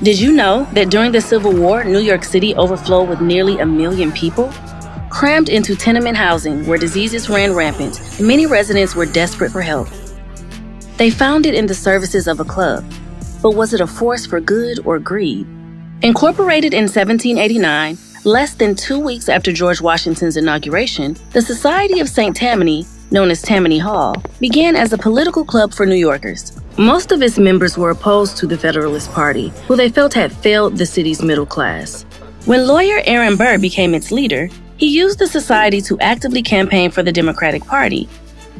Did you know that during the Civil War, New York City overflowed with nearly 1 million people? Crammed into tenement housing where diseases ran rampant, many residents were desperate for help. They found it in the services of a club, but was it a force for good or greed? Incorporated in 1789, less than 2 weeks after George Washington's inauguration, the Society of St. Tammany, known as Tammany Hall, began as a political club for New Yorkers. Most of its members were opposed to the Federalist Party, who they felt had failed the city's middle class. When lawyer Aaron Burr became its leader, he used the society to actively campaign for the Democratic Party.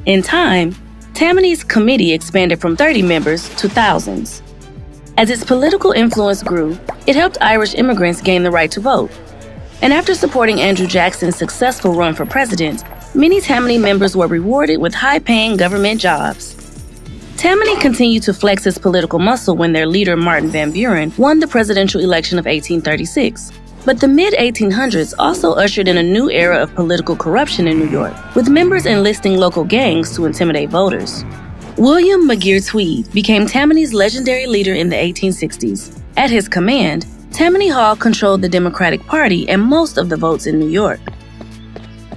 In time, Tammany's committee expanded from 30 members to thousands. As its political influence grew, it helped Irish immigrants gain the right to vote. And after supporting Andrew Jackson's successful run for president, many Tammany members were rewarded with high-paying government jobs. Tammany continued to flex its political muscle when their leader Martin Van Buren won the presidential election of 1836. But the mid-1800s also ushered in a new era of political corruption in New York, with members enlisting local gangs to intimidate voters. William McGeer Tweed became Tammany's legendary leader in the 1860s. At his command, Tammany Hall controlled the Democratic Party and most of the votes in New York.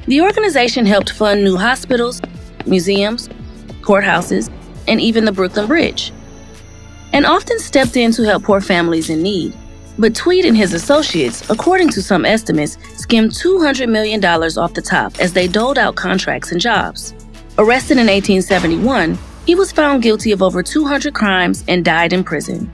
The organization helped fund new hospitals, museums, courthouses, and even the Brooklyn Bridge, and often stepped in to help poor families in need. But Tweed and his associates, according to some estimates, skimmed $200 million off the top as they doled out contracts and jobs. Arrested in 1871, he was found guilty of over 200 crimes and died in prison.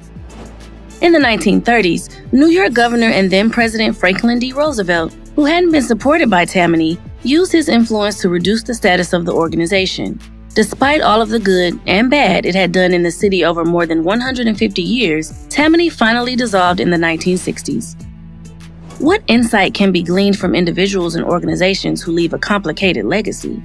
In the 1930s, New York Governor and then-President Franklin D. Roosevelt, who hadn't been supported by Tammany, used his influence to reduce the status of the organization. Despite all of the good and bad it had done in the city over more than 150 years, Tammany finally dissolved in the 1960s. What insight can be gleaned from individuals and organizations who leave a complicated legacy?